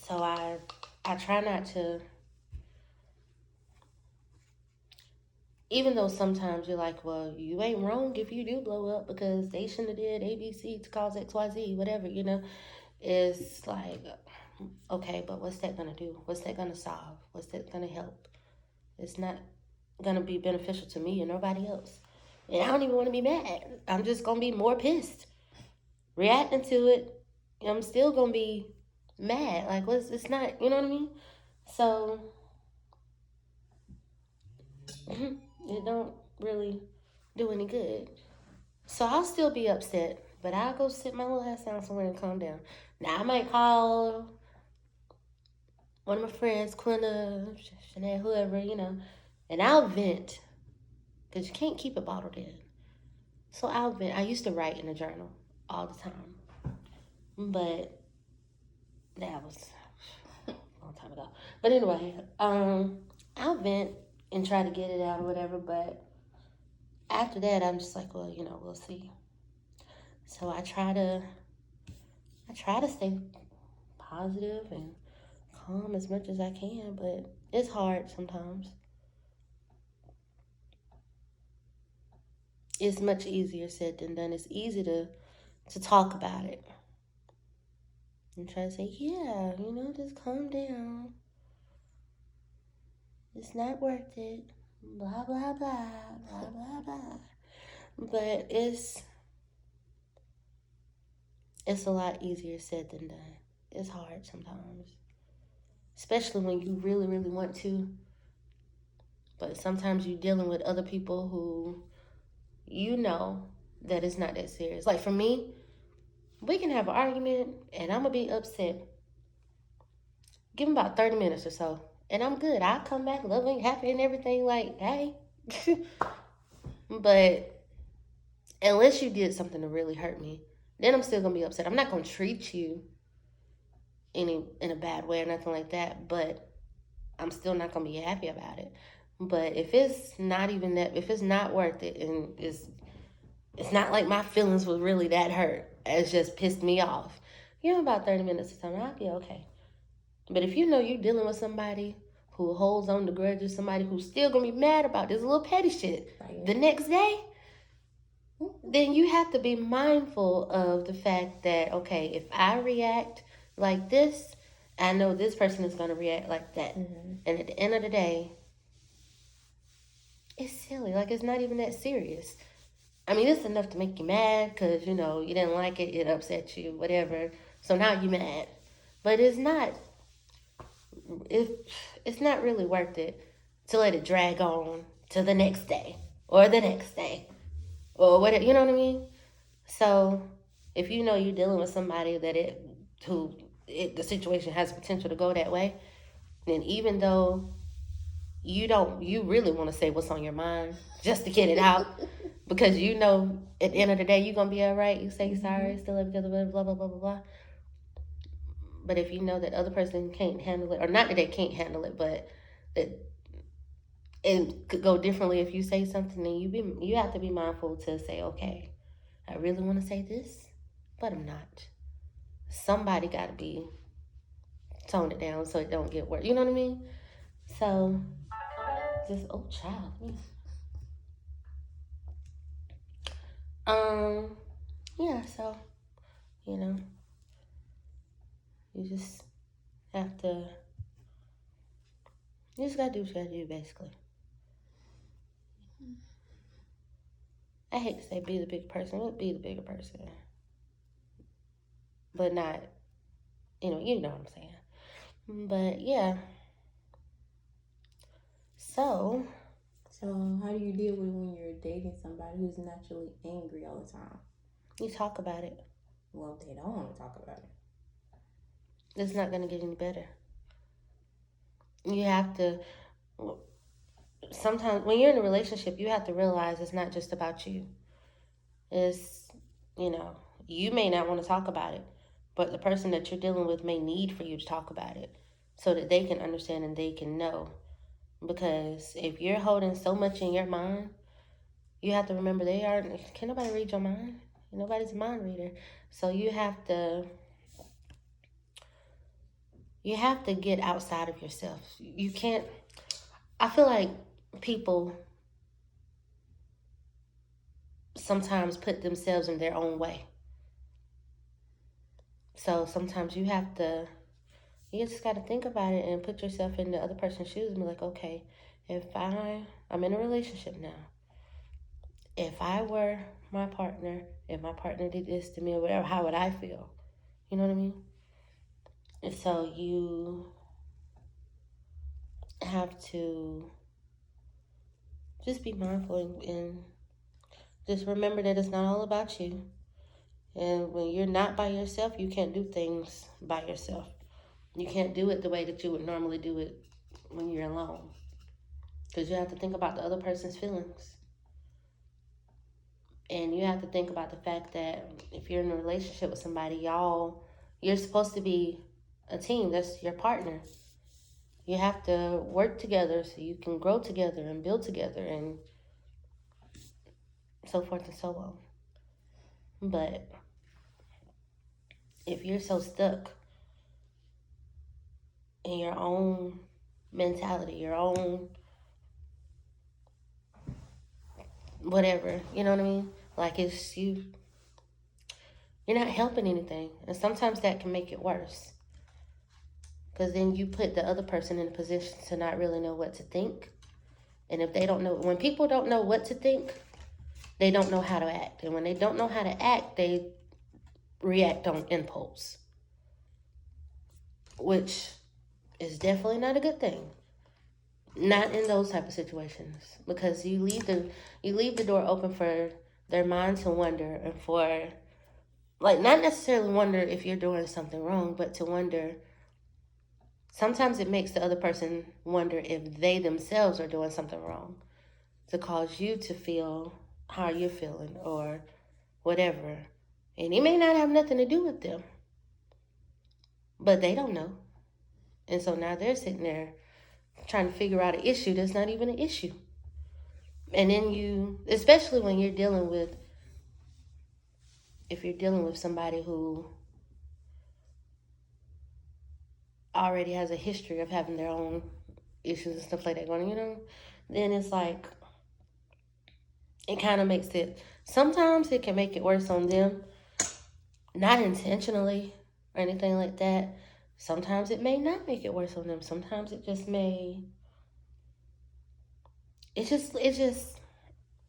So I try not to, even though sometimes you're like, well, you ain't wrong if you do blow up because they shouldn't have did ABC to cause XYZ, whatever, it's like, okay, but what's that gonna do? What's that gonna solve? What's that gonna help? It's not gonna be beneficial to me or nobody else. And I don't even want to be mad. I'm just gonna be more pissed. Reacting to it, I'm still gonna be mad. Like, it's not, you know what I mean? So, it don't really do any good. So I'll still be upset, but I'll go sit my little ass down somewhere and calm down. Now I might call one of my friends, Quinna, Shanae, whoever, and I'll vent because you can't keep it bottled in. So I'll vent. I used to write in a journal all the time, but that was a long time ago. But anyway, I'll vent and try to get it out or whatever. But after that, I'm just like, well, we'll see. So I try to stay positive and calm as much as I can, but it's hard sometimes. It's much easier said than done. It's easy to talk about it and try to say, yeah, just calm down. It's not worth it. Blah, blah, blah, blah, blah, blah. But it's a lot easier said than done. It's hard sometimes, especially when you really, really want to. But sometimes you're dealing with other people who that it's not that serious. Like for me, we can have an argument and I'm going to be upset. Give them about 30 minutes or so. And I'm good. I'll come back loving, happy, and everything like, hey. But unless you did something to really hurt me, then I'm still going to be upset. I'm not going to treat you in a bad way or nothing like that, but I'm still not going to be happy about it. But if it's not even that, if it's not worth it and it's not like my feelings was really that hurt, it's just pissed me off, about 30 minutes of time, I'll be okay. But if you're dealing with somebody who holds on to grudges, somebody who's still going to be mad about this little petty shit the next day, then you have to be mindful of the fact that, okay, if I react like this, I know this person is going to react like that. Mm-hmm. And at the end of the day, it's silly. Like, it's not even that serious. I mean, it's enough to make you mad because, you didn't like it, it upset you, whatever. So now you're mad. But it's not really worth it to let it drag on to the next day or the next day or whatever, you know what I mean? So if you're dealing with somebody that the situation has potential to go that way, then even though you really want to say what's on your mind just to get it out because at the end of the day you're going to be all right. You say you're sorry, still love each other, blah, blah, blah, blah, blah. But if you know that other person can't handle it, or not that they can't handle it, but it could go differently if you say something, then you have to be mindful to say, okay, I really want to say this, but I'm not. Somebody got to be tone it down so it don't get worse. You know what I mean? So, just, oh, child. Yeah, so, you just have to, you just got to do what you got to do, basically. I hate to say be the bigger person, but be the bigger person. But not, you know what I'm saying. But, yeah. So how do you deal with when you're dating somebody who's naturally angry all the time? You talk about it. Well, they don't want to talk about it. It's not going to get any better. You have to, sometimes when you're in a relationship, you have to realize it's not just about you. It's, you may not want to talk about it, but the person that you're dealing with may need for you to talk about it so that they can understand and they can know. Because if you're holding so much in your mind, you have to remember can nobody read your mind? Nobody's a mind reader. So you have to you have to get outside of yourself. You can't, I feel like people sometimes put themselves in their own way. So sometimes you just got to think about it and put yourself in the other person's shoes and be like, okay, I'm in a relationship now. If I were my partner, if my partner did this to me or whatever, how would I feel? You know what I mean? And so you have to just be mindful and just remember that it's not all about you. And when you're not by yourself, you can't do things by yourself. You can't do it the way that you would normally do it when you're alone. Because you have to think about the other person's feelings. And you have to think about the fact that if you're in a relationship with somebody, you're supposed to be a team. That's your partner. You have to work together so you can grow together and build together and so forth and so on. But if you're so stuck in your own mentality, your own whatever, you know what I mean? Like you're not helping anything. And sometimes that can make it worse. Because then you put the other person in a position to not really know what to think. And if they don't know, when people don't know what to think, they don't know how to act. And when they don't know how to act, they react on impulse, which is definitely not a good thing. Not in those type of situations, because you leave the door open for their mind to wonder and for like not necessarily wonder if you're doing something wrong, but to wonder. Sometimes it makes the other person wonder if they themselves are doing something wrong to cause you to feel how you're feeling or whatever. And it may not have nothing to do with them, but they don't know. And so now they're sitting there trying to figure out an issue that's not even an issue. And then especially when if you're dealing with somebody who already has a history of having their own issues and stuff like that going, then it's like, it kind of makes it, sometimes it can make it worse on them, not intentionally or anything like that. Sometimes it may not make it worse on them. Sometimes it just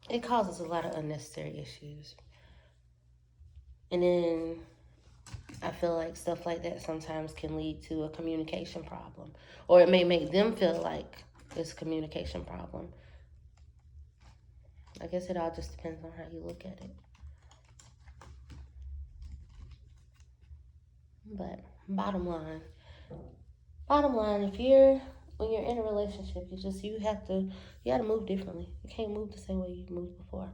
it causes a lot of unnecessary issues. And then I feel like stuff like that sometimes can lead to a communication problem, or it may make them feel like it's a communication problem. I guess it all just depends on how you look at it. But bottom line, when you're in a relationship, you have to move differently. You can't move the same way you moved before.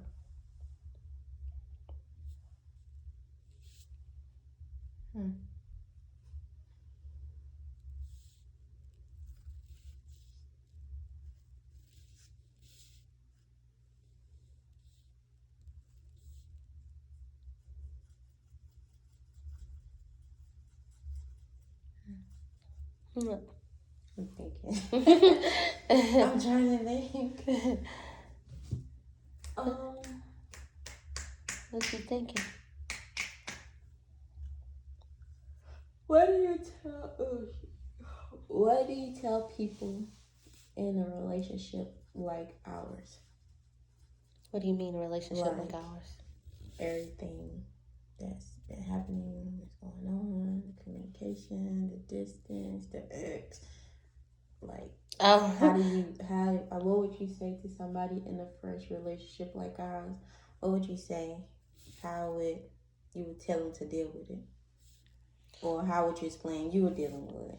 I'm thinking. I'm trying to think. What you thinking? What do you tell people in a relationship like ours? What do you mean a relationship like ours? Everything that's been happening, that's going on, the communication, the distance, the ex. Like, what would you say to somebody in a fresh relationship like ours? What would you say? You would tell them to deal with it? Or how would you explain you were dealing with it?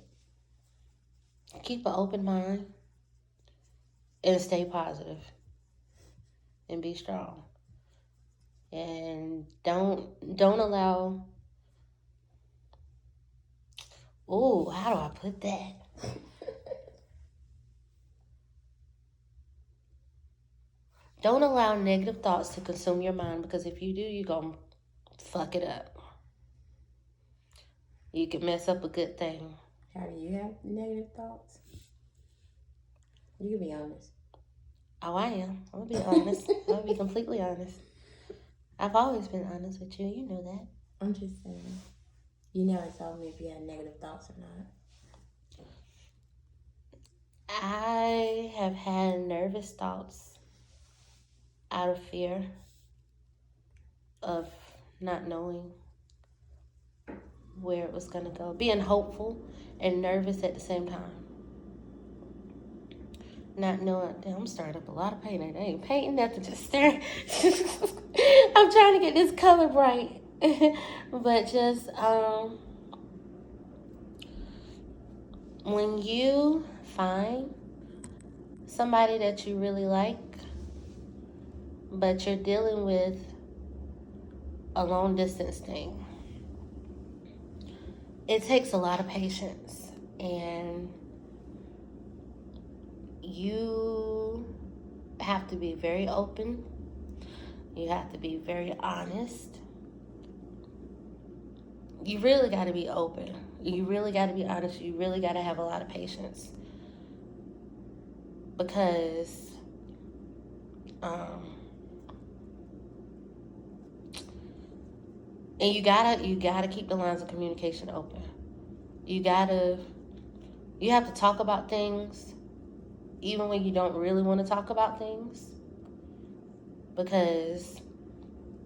Keep an open mind and stay positive and be strong. And don't allow. Oh, how do I put that? Don't allow negative thoughts to consume your mind, because if you do, you're going to fuck it up. You can mess up a good thing. How do you have negative thoughts? You can be honest. Oh, I am. I'm gonna be honest. I'm gonna be completely honest. I've always been honest with you. You know that. I'm just saying. You never told me if you had negative thoughts or not. I have had nervous thoughts out of fear of not knowing where it was going to go, being hopeful and nervous at the same time. Not knowing, damn, I'm starting up a lot of painting. I ain't painting nothing, just staring. I'm trying to get this color bright. But just, when you find somebody that you really like, but you're dealing with a long distance thing, it takes a lot of patience, and you have to be very open. You have to be very honest. You really got to be open. You really got to be honest. You really got to have a lot of patience, because and you gotta keep the lines of communication open. You have to talk about things even when you don't really want to talk about things, because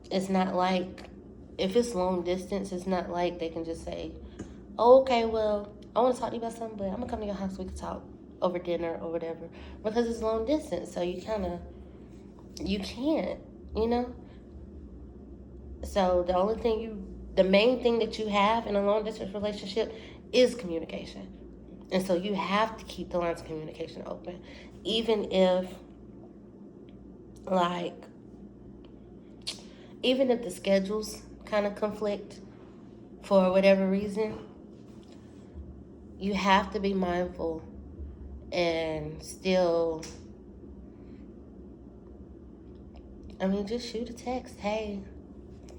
it's not like, if it's long distance, it's not like they can just say, oh, okay, well, I want to talk to you about something, but I'm gonna come to your house so we can talk over dinner or whatever, because it's long distance. So you can't, So the main thing that you have in a long distance relationship is communication. And so you have to keep the lines of communication open. Even if the schedules kind of conflict for whatever reason, you have to be mindful and still, just shoot a text. Hey,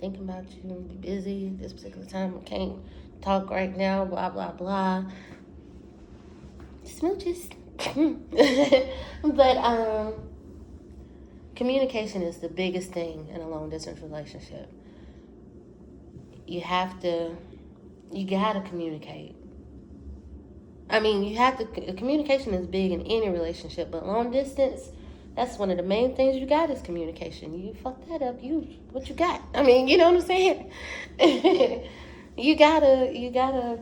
thinking about you, be busy this particular time, I can't talk right now, blah, blah, blah. Smooches. But communication is the biggest thing in a long distance relationship. You gotta communicate. Communication is big in any relationship, but long distance, that's one of the main things you got is communication. You fuck that up, what you got? You know what I'm saying? you gotta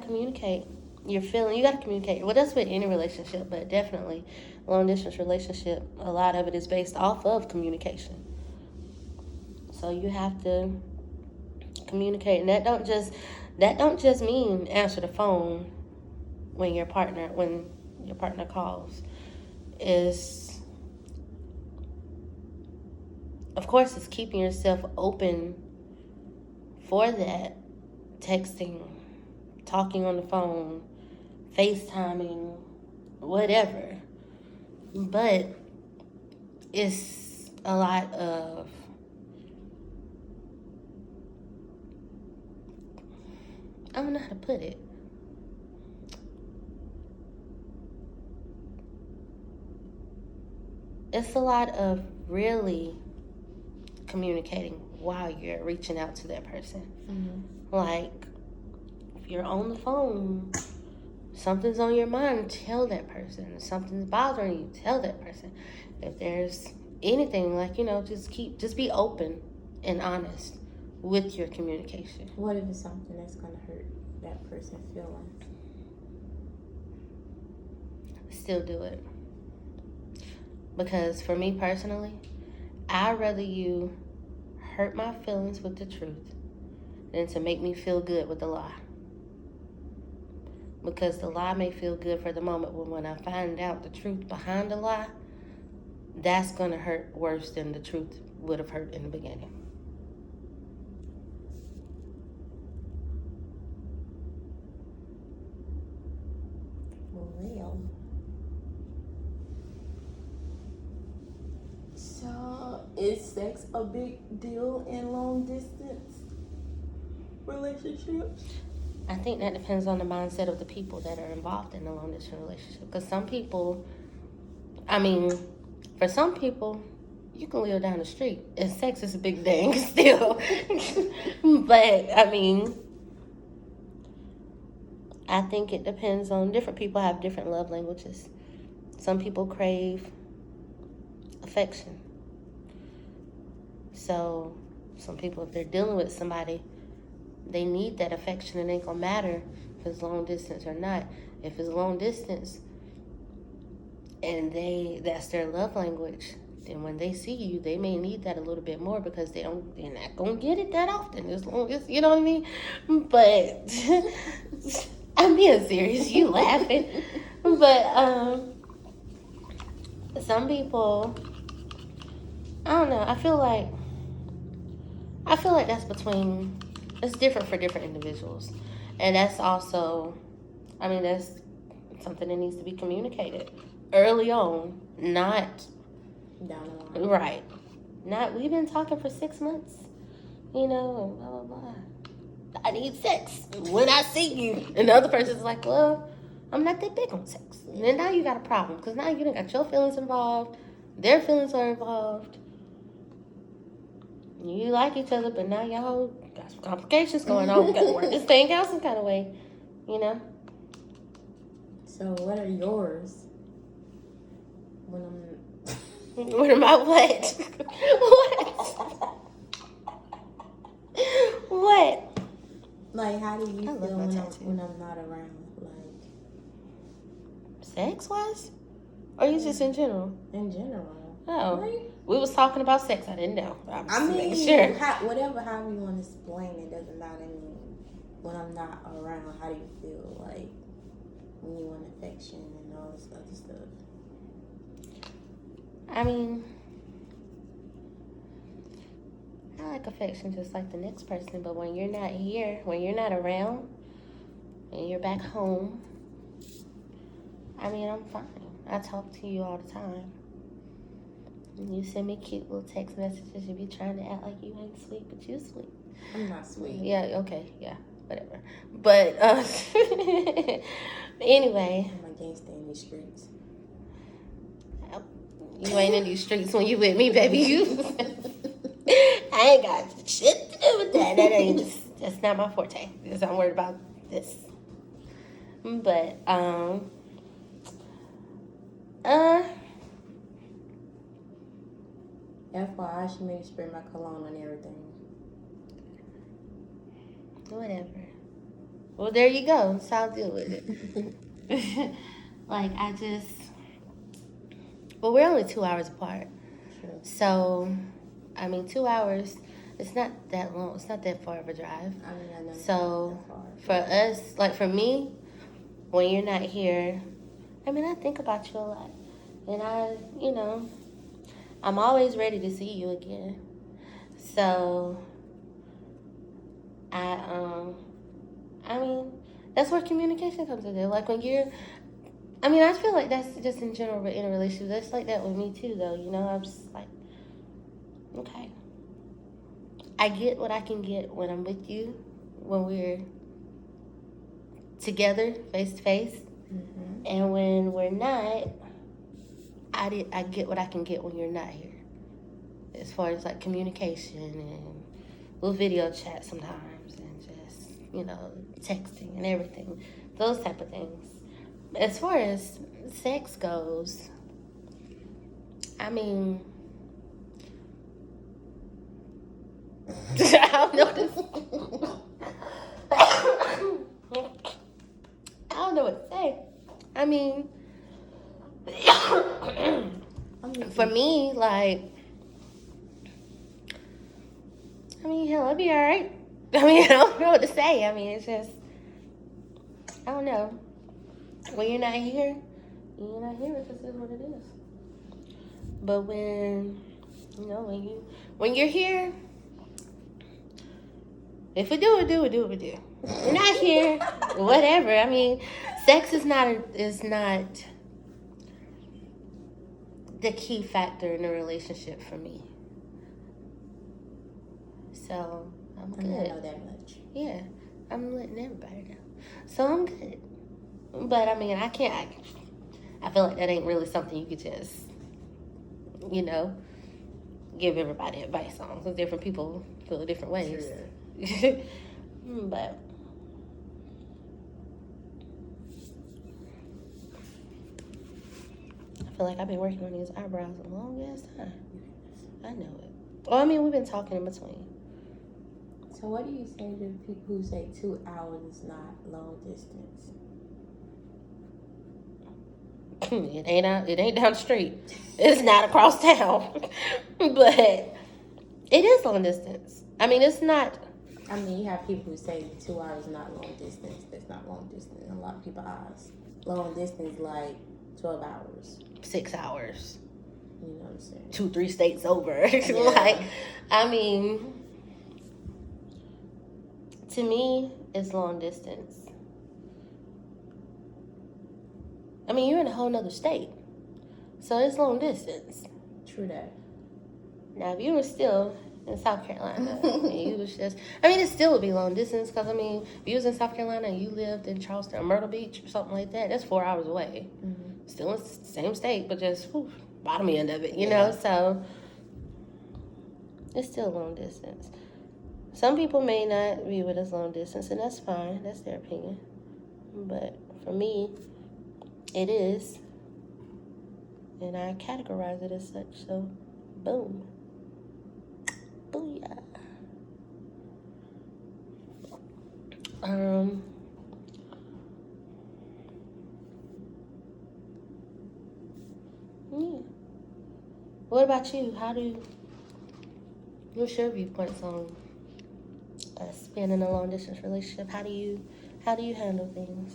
communicate your feeling. You gotta communicate. Well, that's with any relationship, but definitely long distance relationship, a lot of it is based off of communication. So you have to communicate, and that don't just mean answer the phone when your partner calls. Is, of course, it's keeping yourself open for that, texting, talking on the phone, FaceTiming, whatever. But it's a lot of, I don't know how to put it. It's a lot of really communicating while you're reaching out to that person. Mm-hmm. Like, if you're on the phone, something's on your mind, tell that person. If something's bothering you, tell that person. If there's anything, just be open and honest with your communication. What if it's something that's going to hurt that person's feelings? Still do it. Because for me personally, I'd rather you hurt my feelings with the truth than to make me feel good with the lie. Because the lie may feel good for the moment, but when I find out the truth behind the lie, that's going to hurt worse than the truth would have hurt in the beginning. Well, so is sex a big deal in long distance relationships? I think that depends on the mindset of the people that are involved in a long distance relationship. Because some people, for some people, you can live down the street and sex is a big thing still. But I think it depends on different people have different love languages. Some people crave affection. So some people, if they're dealing with somebody, they need that affection. It ain't gonna matter if it's long distance or not. If it's long distance and that's their love language, then when they see you, they may need that a little bit more because they're not gonna get it that often as long as, you know what I mean? But I'm being serious, you laughing. But some people, I don't know, I feel like it's different for different individuals. And that's also, that's something that needs to be communicated early on, not down the line. right. Not, we've been talking for 6 months, blah, blah, blah. I need sex when I see you. And the other person's like, well, I'm not that big on sex. And then now you got a problem because now you done got your feelings involved, their feelings are involved. You like each other, but now y'all got some complications going on. We got to work this thing out some kind of way, So what are yours? What am I what? What? Like, how do you feel when I'm not around? Like, sex-wise? Or you just in general? In general. Oh. Like, we was talking about sex. I didn't know. Sure. However you want to explain it doesn't matter. When I'm not around, how do you feel? Like, when you want affection and all this other stuff. I like affection just like the next person, but when you're not here, when you're not around, and you're back home, I'm fine. I talk to you all the time. You send me cute little text messages. You be trying to act like you ain't sweet, but you sweet. I'm not sweet. Yeah, okay, yeah, whatever. But, anyway. I'm a gangster in these streets. You ain't in these streets when you with me, baby. I ain't got shit to do with that. That's not my forte. Because I'm worried about this. But, FYI, she made me spray my cologne on everything. Whatever. Well, there you go. So I'll deal with it. Well, we're only 2 hours apart. True. So, 2 hours, it's not that long. It's not that far of a drive. I know. So, for us, like for me, when you're not here, I think about you a lot. And I'm always ready to see you again. So, that's where communication comes in there. Like when you're, I feel like that's just in general in a relationship. That's like that with me too, though. I'm just like, okay. I get what I can get when I'm with you, when we're together, face to face. Mm-hmm. And when we're not, I get what I can get when you're not here. As far as like communication, and we'll video chat sometimes, and just, texting and everything. Those type of things. As far as sex goes, I don't know what to say. For me, like, hell, I'll be all right. I don't know what to say. It's just, I don't know. When you're not here, it just is what it is. But when you're here, if we do, we do. We're not here, whatever. Sex is not the key factor in a relationship for me. So I'm good. I don't know that much. Yeah, I'm letting everybody know. So I'm good. But I mean, I can't. I feel like that ain't really something you could just, you know, give everybody advice on, because different people feel different ways. True. But I feel like I've been working on these eyebrows a long ass time. I know it. Well, I mean, we've been talking in between. So what do you say to people who say 2 hours is not long distance? It ain't down the street. It's not across town. But it is long distance. I mean, it's not. I mean, you have people who say 2 hours is not long distance. That's not long distance in a lot of people's eyes. Long distance like 12 hours. 6 hours. You know what I'm saying? 2-3 states over. Yeah. Like, I mean, to me, it's long distance. I mean, you're in a whole nother state. So it's long distance. True that. Now, if you were still in South Carolina, and you was just, I mean, it still would be long distance, because, I mean, if you was in South Carolina and you lived in Charleston or Myrtle Beach or something like that, that's 4 hours away. Mm-hmm. Still in the same state, but just bottom end of it, you know? So it's still long distance. Some people may not view it as long distance, and that's fine. That's their opinion. But for me, it is. And I categorize it as such, so boom. Booyah. Yeah. What about you? What's your viewpoints on being in a long distance relationship? How do you handle things?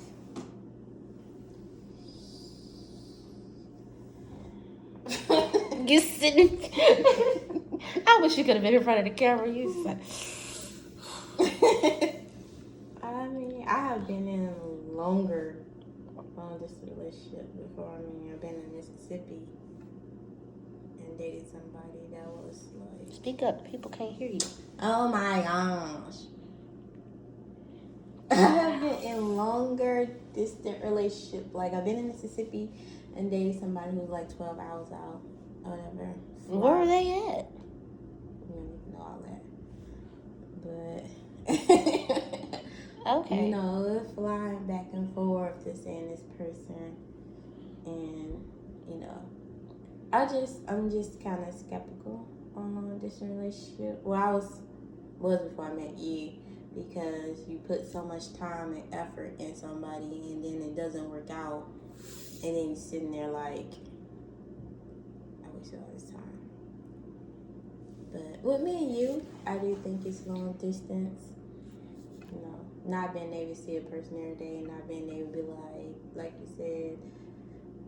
You sitting. I wish you could have been in front of the camera. You said. I mean, I have been in a longer long distance relationship before. I mean, I've been in Mississippi and dated somebody that was like. Speak up. People can't hear you. Oh my gosh. I have been in longer distant relationship. Like, I've been in Mississippi and dated somebody who was like 12 hours out or whatever. Where were they at? You don't even know all that. But okay. You know, flying back and forth to seeing this person, and you know, I'm just kind of skeptical on this relationship. Well, I was before I met you, because you put so much time and effort in somebody, and then it doesn't work out, and then you're sitting there like, I wasted all this time. But with me and you, I do think it's long distance. You know, not being able to see a person every day, not being able to be like you said,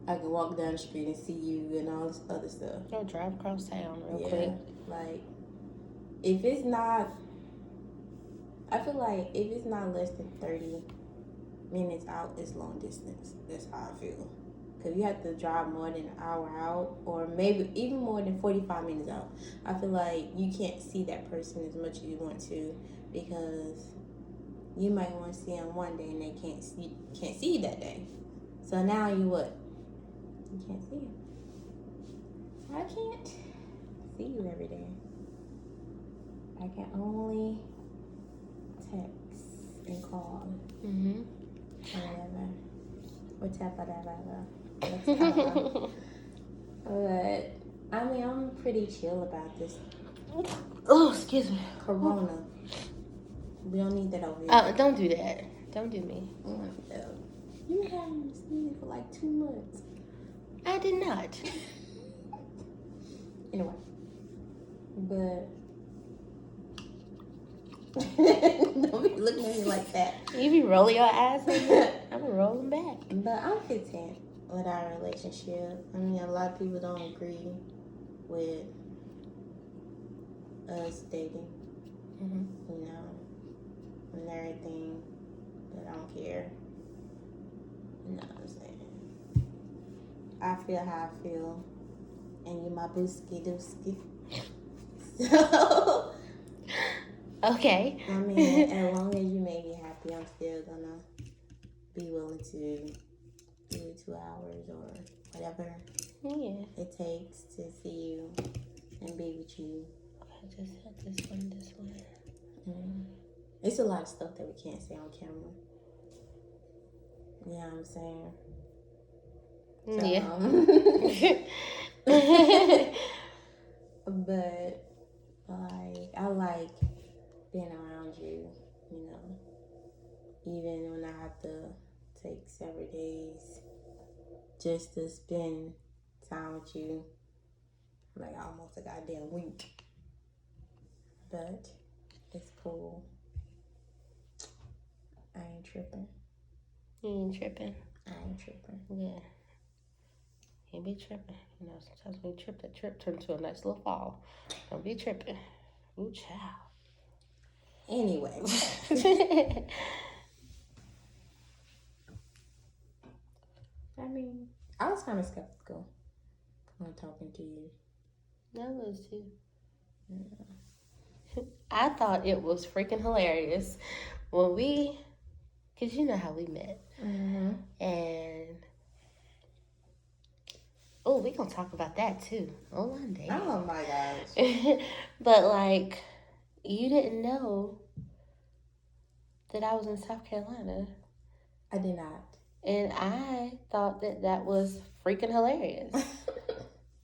I can walk down the street and see you and all this other stuff. Or drive across town real quick. Like, if it's not, I feel like if it's not less than 30 minutes out, it's long distance. That's how I feel. Because you have to drive more than an hour out, or maybe even more than 45 minutes out. I feel like you can't see that person as much as you want to, because you might want to see them one day and they can't see you that day. So now you what? You can't see them. I can't see you every day. I can only text and call. Mm-hmm. Whatever. But I mean, I'm pretty chill about this. Oh, excuse me. Corona. We don't need that over here. Don't do that. Don't do me. You haven't seen it for like 2 months. I did not. Anyway. But don't be looking at me like that. You be rolling your eyes at me. I'm rolling back. But I'm content with our relationship. I mean, a lot of people don't agree with us dating. Mm-hmm. You know, and everything. But I don't care. You know what I'm saying? I feel how I feel. And you my booski dooski. So okay. I mean, as long as you make me happy, I'm still gonna be willing to do 2 hours or whatever it takes to see you and be with you. Okay, just set this one. It's a lot of stuff that we can't say on camera. You know what I'm saying? But like, I like being around you, you know, even when I have to take several days just to spend time with you, like almost a goddamn week. But it's cool. I ain't tripping. You ain't tripping? I ain't tripping. Yeah. You be tripping. You know, sometimes when you trip, that trip turns to a nice little fall. Don't be tripping. Ooh, child. Anyway. I mean, I was kind of skeptical when talking to you. I was too. Yeah. I thought it was freaking hilarious when because you know how we met. Mm-hmm. And, we're going to talk about that too on one day. Oh my gosh. But like, you didn't know that I was in South Carolina. I did not. And I thought that was freaking hilarious.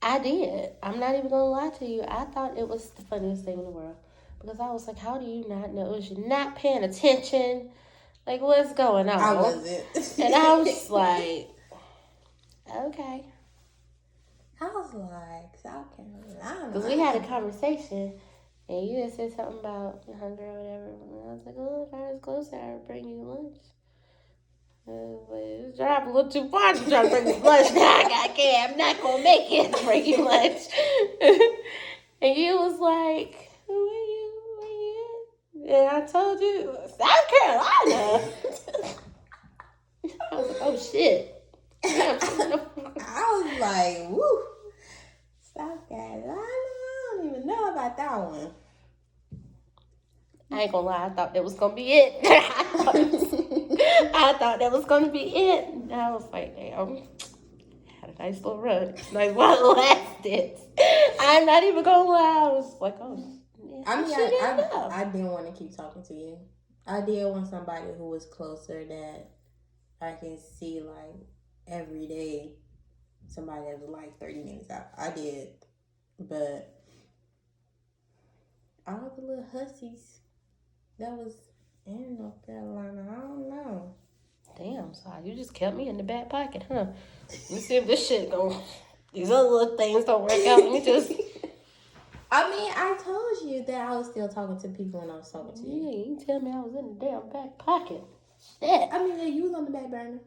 I did. I'm not even going to lie to you. I thought it was the funniest thing in the world. Because I was like, how do you not know? Was you not paying attention? Like, what's going on? I wasn't. And I was like, okay. I was like, South Carolina. Because we had a conversation. And you had said something about hunger or whatever. And I was like, if I was closer, I would bring you lunch. It's drive a little too far to try to bring me lunch. Now I can't. I'm not going to make it to bring you lunch. And you was like, where you at? And I told you, South Carolina. I was like, oh, shit. I was like, woo. South Carolina? I don't even know about that one. I ain't gonna lie, I thought that was gonna be it. I thought that was gonna be it. And I was like, damn, had a nice little run. It's nice while it lasted. I'm not even gonna lie. I was like, oh, man, I didn't want to keep talking to you. I did want somebody who was closer that I can see like every day. Somebody that was like 30 minutes out. I did. But all the little hussies that was in North Carolina, I don't know. Damn, so you just kept me in the back pocket, huh? Let's see if this shit these other little things don't work out. Let me just... I mean, I told you that I was still talking to people when I was talking to you. Yeah, you tell me I was in the damn back pocket. Shit. I mean, yeah, you was on the back burner.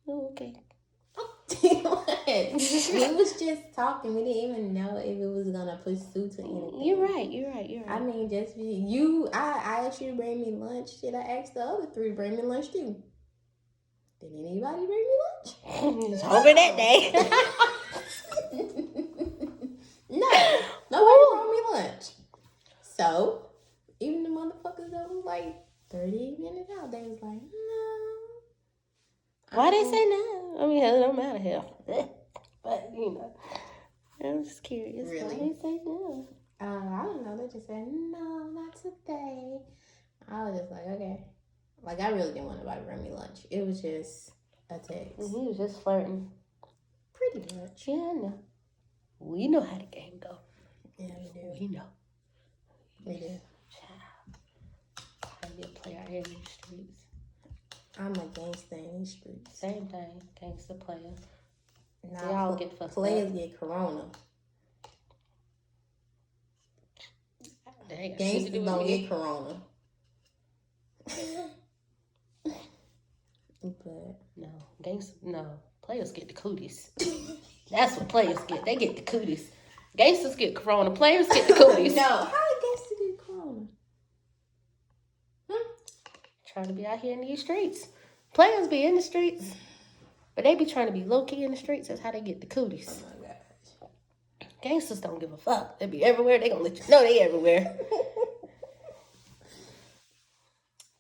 Oh, okay. We was just talking. We didn't even know if it was gonna pursue to anything. You're right. I mean, just you. I asked you to bring me lunch. Shit, I asked the other three to bring me lunch too. Did anybody bring me lunch? I was hungry that day. No, nobody brought me lunch. So even the motherfuckers that was like 30 minutes out, they was like, no. Why they say no? I mean, hell, it don't matter, hell. But, you know, I'm just curious. Really? Why they say no? I don't know. They just said, no, not today. I was just like, okay. Like, I really didn't want nobody to bring me lunch. It was just a text. And he was just flirting. Pretty much. Yeah, I know. We know how the game go. Yeah, we do. We know. We do. Child. How you play out here in these streets. I'm a gangster in these streets. Same thing. Gangster player. Nah, they all get fucked players up. get corona. Gangsters don't get corona. But no. Players get the cooties. That's what players get. They get the cooties. Gangsters get corona. Players get the cooties. No, how did gangsters get corona? Trying to be out here in these streets. Players be in the streets, but they be trying to be low-key in the streets. That's how they get the cooties. Oh my gosh. Gangsters don't give a fuck. They be everywhere. They gonna let you know they everywhere.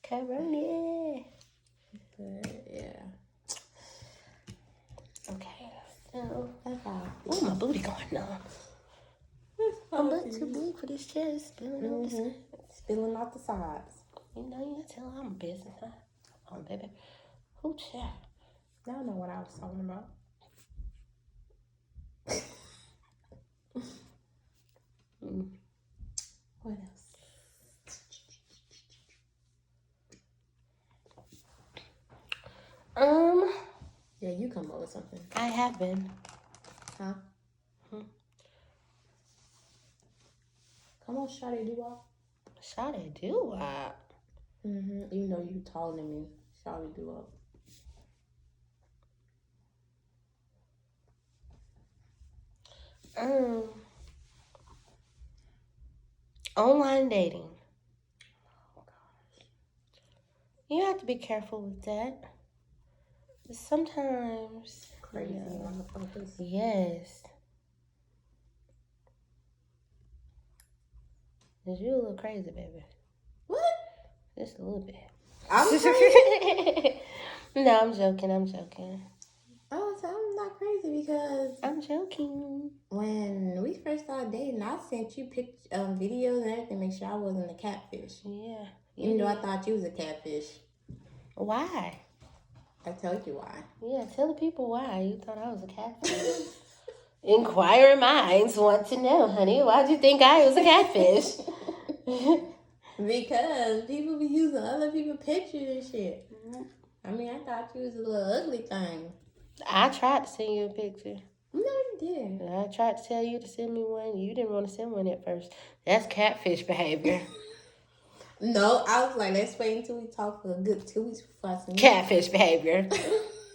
Corona. But yeah. Okay. So, That's how I oh, feel. my booty going on. I'm a little too big for this chair. It's spilling on the side. Spilling out the sides. You know, you tell I'm a business, huh? Oh, baby. Who chair? Y'all know what I was talking about. What else? Yeah, you come up with something. I have been. Huh? Come on, Shawty, do up. Shawty do what? Even though you taller than me, Shawty do up. Online dating. Oh gosh. You have to be careful with that. Sometimes Crazy motherfuckers. Yes. Cause you a little crazy, baby. What? Just a little bit. I'm crazy? No, I'm joking. Oh, so I'm not crazy because I'm joking. when we first started dating, I sent you videos and everything, make sure I wasn't a catfish. Yeah. Even though I thought you was a catfish. Why? I told you why. Yeah, tell the people why you thought I was a catfish. Inquiring minds want to know, honey. Why'd you think I was a catfish? Because people be using other people's pictures and shit. I mean, I thought you was a little ugly thing. I tried to send you a picture. No, you didn't. I tried to tell you to send me one. You didn't want to send one at first. That's catfish behavior. No, I was like, let's wait until we talk for a good 2 weeks before I send you. Catfish behavior. No,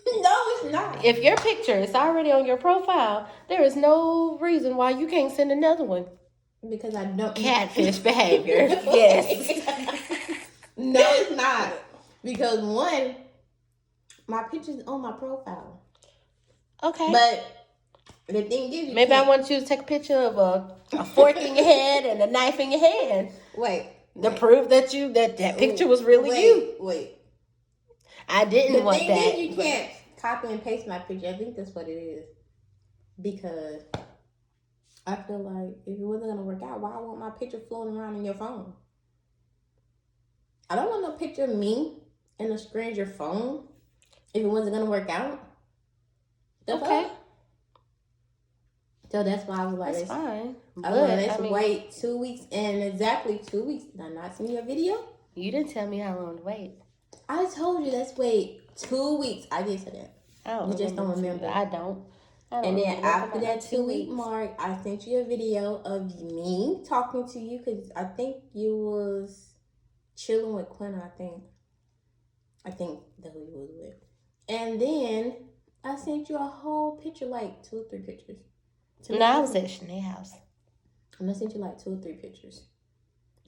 it's not. If your picture is already on your profile, there is no reason why you can't send another one. Because I don't. Catfish behavior. Yes. No, it's not. Because one, my picture's on my profile. Okay. But the thing is, maybe I want you to take a picture of a fork in your hand and a knife in your hand. Wait. To prove that that picture was really you. Wait. I didn't want that. The thing is, you can't copy and paste my picture. I think that's what it is. Because I feel like if it wasn't going to work out, why I want my picture floating around in your phone? I don't want no picture of me in a stranger phone if it wasn't going to work out. Okay. So that's why I was like, that's fine. Let's wait 2 weeks, and exactly 2 weeks. Did I not send you a video? You didn't tell me how long to wait. I told you, let's wait 2 weeks. I did say that. You just don't remember. I don't. And then after that 2 week mark, I sent you a video of me talking to you because I think you was chilling with Quinn. I think that's who you was with. And then I sent you a whole picture, like 2 or 3 pictures. No, I was at Shanae house. And I sent you like 2 or 3 pictures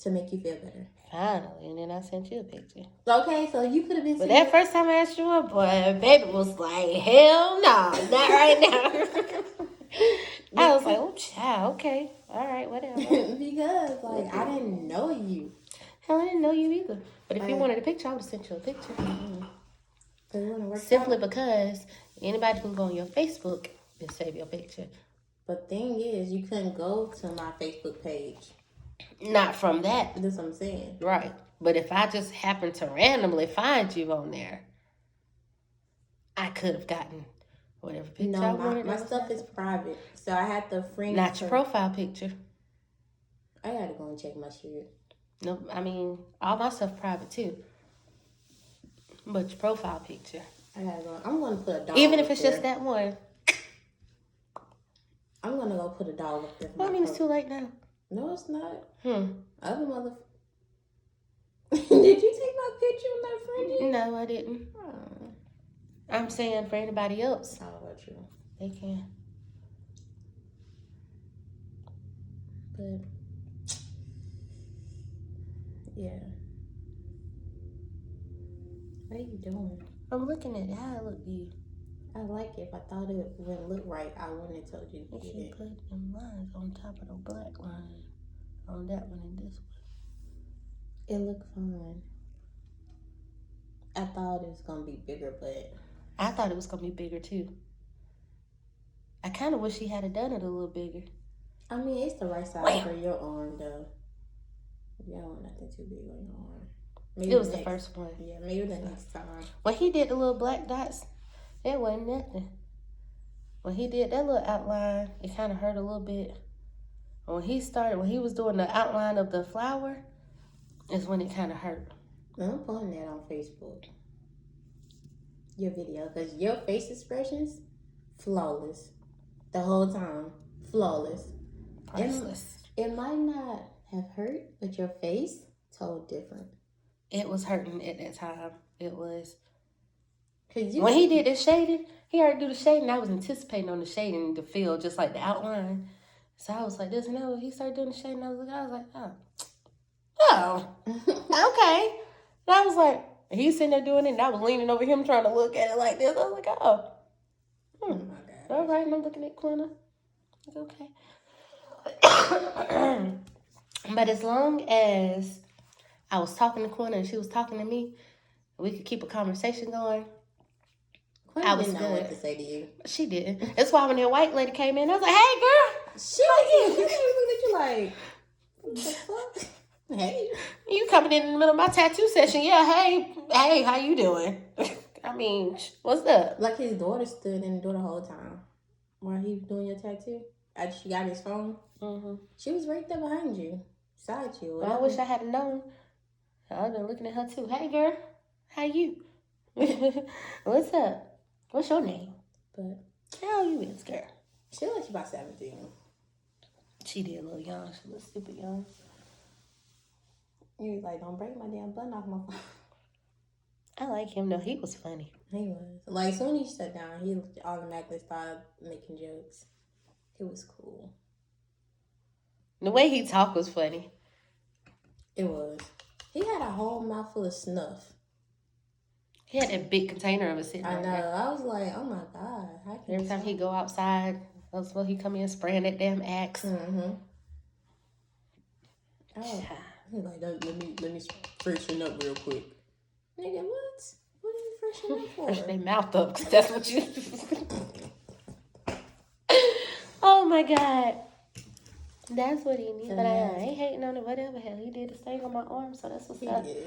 to make you feel better. Finally, and then I sent you a picture. Okay, so you could have been. But that first time I asked you up, boy, baby was like, hell no, not right now. I was like, oh, child, okay, all right, whatever. Because I didn't know you. Hell, I didn't know you either. But if you wanted a picture, I would have sent you a picture. Simply because anybody can go on your Facebook and save your picture. But thing is, you couldn't go to my Facebook page. Not from that. That's what I'm saying. Right. But if I just happened to randomly find you on there, I could have gotten whatever picture I wanted. My stuff is private. So I had to friend. Not your profile picture. I gotta go and check my shit. No, I mean, all my stuff private too. But your profile picture. I gotta go. I'm gonna put a dog. Even if it's just that one. I'm gonna go put a dog up there. Well, I mean, it's too late now. No, it's not. Other mother. Did you take my picture with my friend? No, I didn't. I'm saying for anybody else. How about you? They can. But yeah. What are you doing? I'm looking at how it looked to you. I like it. If I thought it wouldn't look right, I wouldn't have told you to get it. You put them lines on top of the black line. On that one and this one. It looked fine. I thought it was gonna be bigger, but I thought it was gonna be bigger too. I kind of wish he had done it a little bigger. I mean, it's the right size for your arm, though. You don't want nothing too big on your arm. Maybe it was the first one. Yeah, maybe the next time. When he did the little black dots, it wasn't nothing. When he did that little outline, it kind of hurt a little bit. When he was doing the outline of the flower, is when it kind of hurt. I'm putting that on Facebook. Your video, because your face expressions, flawless. The whole time, flawless. Priceless. It might not have hurt, but your face told different. It was hurting at that time. It was. When he did the shading, he already do the shading. I was anticipating on the shading to feel just like the outline. So I was like this, and then when he started doing the shading, I was like, oh, okay. And I was like, he's sitting there doing it, and I was leaning over him trying to look at it like this. I was like, oh my God. All right, and I'm looking at Quinna. It's okay. But as long as I was talking to Quinna and she was talking to me, we could keep a conversation going. I was didn't know what to say to you. She didn't. That's why when that white lady came in, I was like, "Hey, girl." She was looking at you like, "What the fuck? Hey, you coming in the middle of my tattoo session? Yeah. Hey, how you doing? I mean, what's up?" Like his daughter stood in the door the whole time while he was doing your tattoo. She got his phone. Mm-hmm. She was right there behind you, beside you. Well, I wish I had known. I'd been looking at her too. Hey, girl, how you? What's up? What's your name? But how old you is, girl? She looks like about 17. She did a little young. She was super young. You was like, don't break my damn button off my phone. I like him though. He was funny. He was. Like, as soon as he sat down, he automatically started making jokes. It was cool. The way he talked was funny. It was. He had a whole mouthful of snuff. He had that big container of it sitting I know. There. I was like, oh my God. Every time he go outside, that's when he come in spraying that damn Axe. Mm-hmm. Oh. He's like, let me freshen up real quick. Nigga, what? What are you freshening up for? Freshen their mouth up, because that's what you... Oh my God. That's what he needs. But I ain't hating on it. Whatever hell he did, to stay on my arm, so that's what's up. Did.